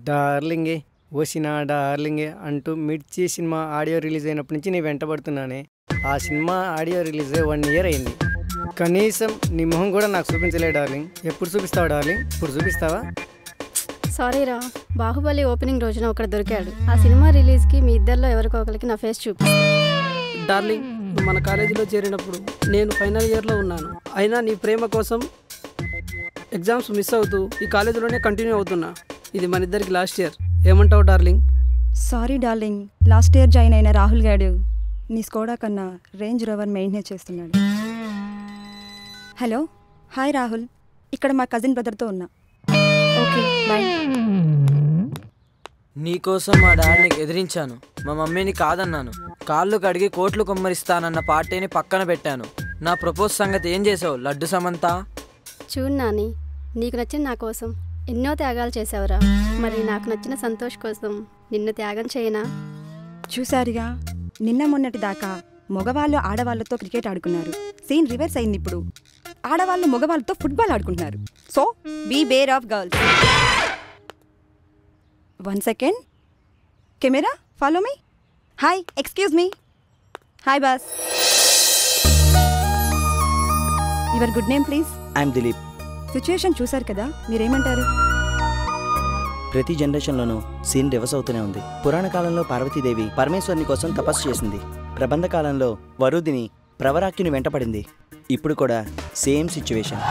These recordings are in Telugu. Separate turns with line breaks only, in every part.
డార్లింగే ఓసినా డార్లింగే అంటూ మిర్చి సినిమా ఆడియో రిలీజ్ అయినప్పటి నుంచి నేను వెంటబడుతున్నానే. ఆ సినిమా ఆడియో రిలీజ్ 1 year అయింది. కనీసం నీ మొహం కూడా నాకు చూపించలే డార్లింగ్. ఎప్పుడు చూపిస్తావా డార్లింగ్? ఇప్పుడు చూపిస్తావా?
సారీ రా, బాహుబలి ఓపెనింగ్ రోజున ఒకడు దొరికాడు. ఆ సినిమా రిలీజ్కి మీ ఇద్దరిలో ఎవరికో ఒకరికి నా ఫేస్ చూపిస్తా.
డార్లింగ్, మన కాలేజీలో చేరినప్పుడు నేను ఫైనల్ ఇయర్లో ఉన్నాను. అయినా నీ ప్రేమ కోసం ఎగ్జామ్స్ మిస్ అవుతూ ఈ కాలేజీలోనే కంటిన్యూ అవుతున్నా. ఇది మన ఇద్దరికి లాస్ట్ ఇయర్. ఏమంటావు darling?
Sorry darling, last year join అయిన రాహుల్ గారు నీ స్కోడా కన్నా రేంజ్ రోవర్ మెయింటైన్ చేస్తున్నాడు. హలో, హాయ్ రాహుల్, ఇక్కడ మా కజిన్ బ్రదర్తో ఉన్నా. Okay bye.
నీకోసం మా డాడీని ఎదిరించాను, మా మమ్మీని కాదన్నాను, కాళ్ళు కడిగి కోట్లు కొమ్మరిస్తానన్న పార్టీని పక్కన పెట్టాను. నా ప్రపోజ్ సంగతి ఏం చేసావు లడ్డు సమంత?
చూడు నాని, నీకు నచ్చిన నా కోసం ఎన్నో త్యాగాలు చేసావురా. మరి నాకు నచ్చిన సంతోష్ కోసం నిన్ను త్యాగం చేయనా?
చూసారుగా, నిన్న మొన్నటి దాకా మగవాళ్ళు ఆడవాళ్ళతో క్రికెట్ ఆడుకున్నారు. సీన్ రివర్స్ అయింది. ఇప్పుడు ఆడవాళ్ళు మగవాళ్ళతో ఫుట్బాల్ ఆడుకుంటున్నారు. So beware of girls. 1 second. Camera, follow me. Hi, excuse me. Hi boss. Your good name please?
I'm Dilip.
Situation చూశారు కదా, మీరేమంటారు?
ప్రతి జనరేషన్లోనూ సీన్ రివర్స్ అవుతూనే ఉంది. పురాణ కాలంలో పార్వతీదేవి పరమేశ్వరుని కోసం తపస్సు చేసింది. ప్రబంధ కాలంలో వరుదిని ప్రవరాఖ్యుని వెంటపడింది. ఇప్పుడు కూడా సేమ్ సిచ్యువేషన్.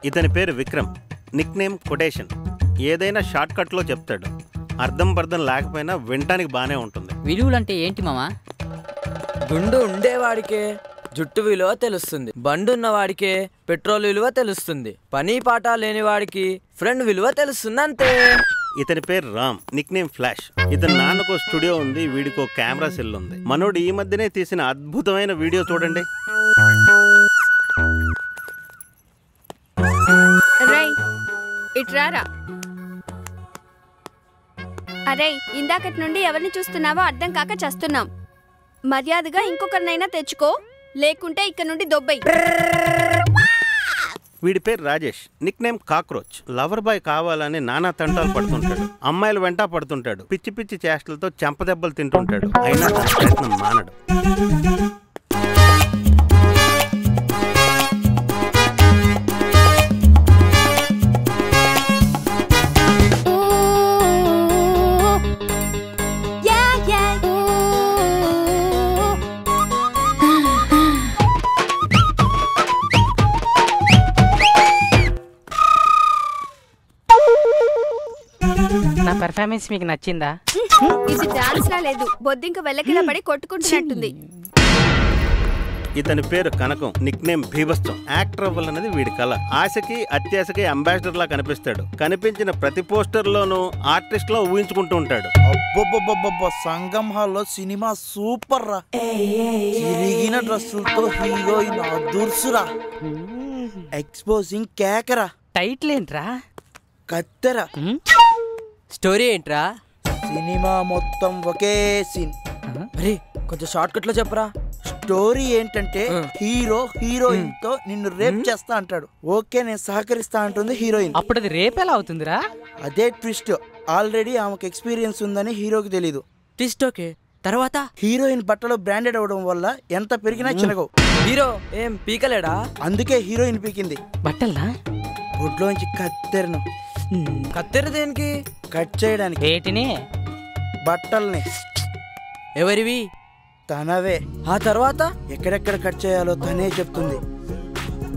ఇతని పేరు విక్రమ్. Nick name quotation. ఏదైనా షార్ట్ కట్లో చెప్తాడు. అర్థం పర్థం లేకపోయినా వినటానికి బాగానే ఉంటుంది.
విలువలంటే ఏంటి మామా?
గుండు ఉండేవాడికే జుట్టు విలువ తెలుస్తుంది, బండున్నవాడికే పెట్రోల్ విలువ తెలుస్తుంది, పని పాట లేని వాడికి ఫ్రెండ్ విలువ తెలుస్తుంది, అంతే.
ఇతని పేరు రామ్. Nick name flash. ఇతని నాన్నకో స్టూడియో ఉంది, వీడికో కెమెరా సెల్ ఉంది. మనోడు ఈ మధ్యనే తీసిన అద్భుతమైన వీడియో చూడండి.
ఇట్రారా. అరే, ఇందాకటి నుండి ఎవరిని చూస్తున్నావో అర్థం కాక చస్తున్నాం. మర్యాదగా ఇంకొకరినైనా తెచ్చుకో, లేకుంటే ఇక్కడ నుండి దొబ్బై.
వీడి పేరు Rajesh. Nick name cockroach. Lover boy కావాలని నానా తంటాలు పడుతుంటాడు. అమ్మాయిలు వెంట పడుతుంటాడు. పిచ్చి పిచ్చి చేష్టలతో చెంపదెబ్బలు తింటుంటాడు. అయినా ప్రయత్నం మానడు.
పెర్ఫార్మెన్స్ మీకు నచ్చిందా?
ఇది డాన్స్ లా లేదు, బొద్దింక వెళ్ళకిలా పడి కొట్టుకుంటున్నట్టుంది.
ఇతని పేరు కనకం, నిక్ నేమ్ భీభత్సం. యాక్టర్ అవ్వాలన్నది వీడి కళ. ఆశకి అత్యాశకి అంబాసిడర్ లా కనిపిస్తాడు. కనిపించిన ప్రతి పోస్టర్ లోనూ ఆర్టిస్ట్ లో ఊహించుకుంటూ ఉంటాడు.
అబ్బబ్బబ్బబ్బ, సంగం హాల్లో సినిమా సూపర్ రా. తిరిగిన డ్రెస్సులతో హీరోయిన్ అదుర్సురా. ఎక్స్పోజింగ్ కేకరా.
టైటిల్ ఏంట్రా?
కత్తెరా.
స్టోరీ ఏంట్రా?
సినిమా మొత్తం ఒకే సీన్.
అరే కొంచెం షార్ట్ కట్ లో చెప్పరా.
స్టోరీ ఏంటంటే హీరో హీరోయిన్ తో నిన్ను రేప్ చేస్తా అంటాడు. ఓకే నేను సహకరిస్తా అంటుంది హీరోయిన్.
అప్పుడు అది రేప్ ఎలా అవుతుందిరా?
అదే ట్విస్ట్. ఆల్రెడీ ఆమెకు ఎక్స్పీరియన్స్ ఉందని హీరోకి తెలీదు.
ట్విస్ట్ ఓకే, తర్వాత
హీరోయిన్ బట్టలు బ్రాండెడ్ అవడం వల్ల ఎంత పెరిగినా చినగవు.
హీరో ఏం పీకలేడా?
అందుకే హీరోయిన్ పీకింది
బట్టల్నా?
బొడ్లోంచి కత్తెరను.
కత్తెర దేనికి?
కట్ చేయడానికి.
వేటిని?
బట్టల్ని.
ఎవరివి?
తనవే.
ఆ తర్వాత
ఎక్కడెక్కడ కట్ చేయాలో తనే చెప్తుంది.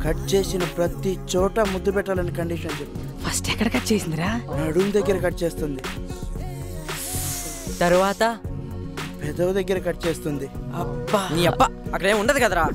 కట్ చేసిన ప్రతి చోట ముద్దు పెట్టాలని కండిషన్ చెప్తుంది.
ఫస్ట్ ఎక్కడ కట్ చేసిందిరా?
నడుం దగ్గర కట్ చేస్తుంది.
తర్వాత
పెదవు దగ్గర కట్ చేస్తుంది.
అబ్బా నీ అబ్బా, అక్కడేం ఉండదు కదరా.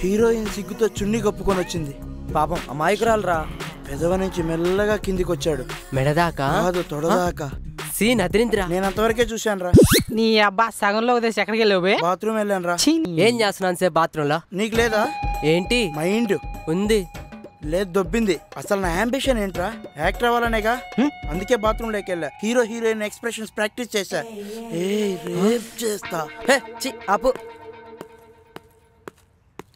హీరోయిన్ సిగ్గుతో చున్నీ కప్పుకొని వచ్చింది.
పాపం అమాయకురాలురా.
పెదవ నుంచి మెల్లగా కిందికి వచ్చాడు.
మెడదాకా
కాదు, తొడదాకా.
సీన్ అదిరిందిరా.
నేను అంతవరకే చూశాను రా.
నీ అబ్బా సగంలో ఉదేసి ఎక్కడికి వెళ్ళావు?
బాత్రూమ్ వెళ్ళాను రా.
ఏం చేస్తున్నాను సేపు బాత్రూమ్ లో?
నీకు లేదా?
ఏంటి
మైండ్
ఉంది?
లేదు, దొబ్బింది. అసలు నా అంబిషన్ ఏంట్రా? యాక్టర్ అవ్వాలనేగా. అందుకే బాత్రూమ్ లోకి వెళ్ళా. హీరో హీరోయిన్ ఎక్స్ప్రెషన్స్ ప్రాక్టీస్ చేశా. రేప్ చేస్తా.
ఆపు.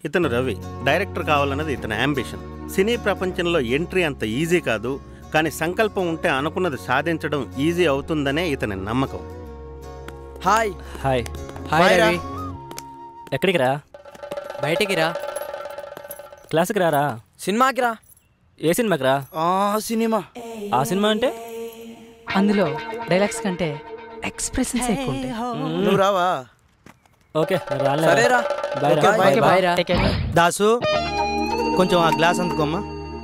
ఇతను రవి, డైరెక్టర్ కావాలన్నది ఇతని అంబిషన్. సినీ ప్రపంచంలో ఎంట్రీ అంత ఈజీ కాదు, కానీ సంకల్పం ఉంటే అనుకున్నది సాధించడం ఈజీ అవుతుందనే ఇతని నమ్మకం.
హాయ్.
హాయ్.
హాయ్ రవి.
ఎక్కడికి రా?
బయటికి రా.
క్లాస్కి రారా?
సినిమాకి రా.
ఏ సినిమాకి రా?
సినిమా.
ఆ సినిమా అంటే
అందులో డైలాగ్స్ కంటే ఎక్స్ప్రెషన్స్ ఎక్కువ ఉంటాయి.
నువ్వు రావా?
ఓకే
సరేరా.
దాసు కొంచెం ఆ గ్లాస్ అందుకోమ్మా.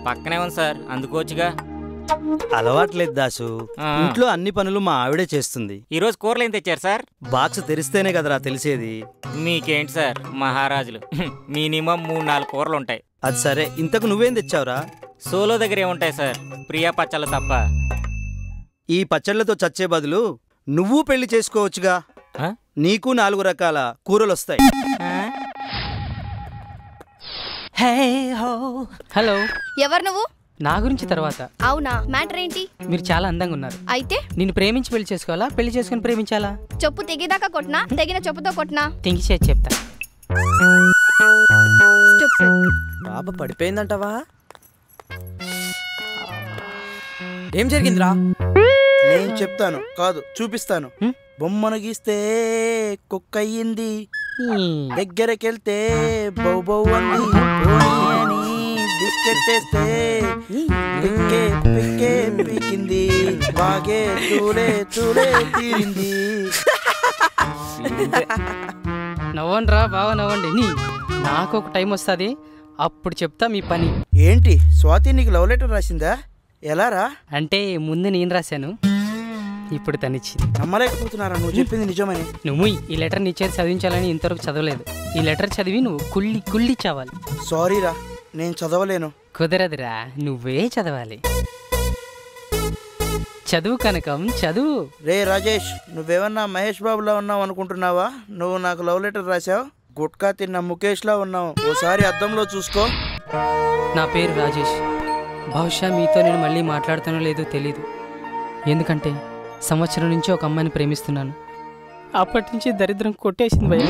పక్కనే ఉంది సార్, అందుకోవచ్చుగా.
అలవాట్లేదు దాసు, ఇంట్లో అన్ని పనులు మా ఆవిడే చేస్తుంది.
ఈరోజు కూరలు ఏం తెచ్చారు సార్?
బాక్స్ తెరిస్తేనే కదరా తెలిసేది.
మీకేంటి సార్ మహారాజులు, మినిమం 3-4 కూరలు ఉంటాయి.
అది సరే, ఇంతకు నువ్వేం తెచ్చావురా?
సోలో దగ్గర ఏముంటాయి సార్, ప్రియా పచ్చళ్ళు తప్ప.
ఈ పచ్చళ్ళతో చచ్చే బదులు నువ్వు పెళ్లి చేసుకోవచ్చుగా. నీకు 4 రకాల కూరలు వస్తాయి.
హలో,
ఎవరు నువ్వు?
నా గురించి తర్వాత.
అవునా, మ్యాటర్ ఏంటి?
మీరు చాలా అందంగా ఉన్నారు.
అయితే
నిన్ను ప్రేమించి పెళ్లి చేసుకోవాలా, పెళ్లి చేసుకుని ప్రేమించాలా?
చెప్పు తెగిదాకా కొట్టినా, తెగిన చెప్పుతో కొట్టినా?
థింక్ చేసి చెప్తా.
పాప పడిపోయిందంటవా? ఏం జరిగిందిరా?
నేను చెప్తాను కాదు, చూపిస్తాను. బొమ్మను గీస్తే కుక్క అయ్యింది, దగ్గరకెళ్తే బౌ బౌ అంది, బిస్కెట్ వేస్తే పిక్కే పిక్కే పీకింది, బాగే తూలే తూలే తీరింది.
నవ్వండి రా బాగా నవ్వండి. నాకు ఒక టైం వస్తుంది, అప్పుడు చెప్తా మీ పని.
ఏంటి స్వాతి నీకు లవ్ లెటర్ రాసిందా? ఎలా రా?
అంటే ముందు నేను రాశాను, ఇప్పుడు తనిచ్చింది.
నమ్మలేకపోతున్నారా నువ్వు చెప్పింది నిజమని?
నువ్వు ఈ లెటర్ నీ చేతి చదివించాలని ఇంతవరకు చదవలేదు. ఈ లెటర్ చదివి నువ్వు కుళ్ళి కుళ్ళి చావాలి.
సారీ రా, నేను చదవలేను.
కుదరదురా, నువ్వే చదవాలి. చదువు కనకం, చదువు.
రే రాజేష్, నువ్వేమన్నా మహేష్ బాబులా ఉన్నావు అనుకుంటున్నావా? నువ్వు నాకు లవ్ లెటర్ రాశావు. గుట్కా తిన్న ముఖేష్లా ఉన్నావు. ఓసారి అద్దంలో చూసుకో.
నా పేరు రాజేష్. బహుశా మీతో నేను మళ్ళీ మాట్లాడుతానో లేదో తెలీదు. ఎందుకంటే సంవత్సరం నుంచి ఒక అమ్మాయిని ప్రేమిస్తున్నాను. అప్పటి నుంచి దరిద్రం కొట్టేసింది భయ.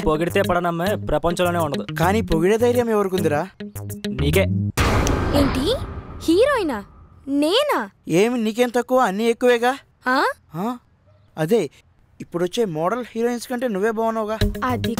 పొగిడితే పడనమ్మే ప్రపంచంలోనే ఉండదు.
కానీ పొగిడే ధైర్యం ఎవరికుందిరా?
నీకే.
ఏంటి హీరోయినా? నేనా?
ఏమి నీకేం తక్కువ, అన్నీ ఎక్కువేగా. అదే ఇప్పుడు వచ్చే మోడల్ హీరోయిన్స్ కంటే నువ్వే బాగున్నావుగా.
అది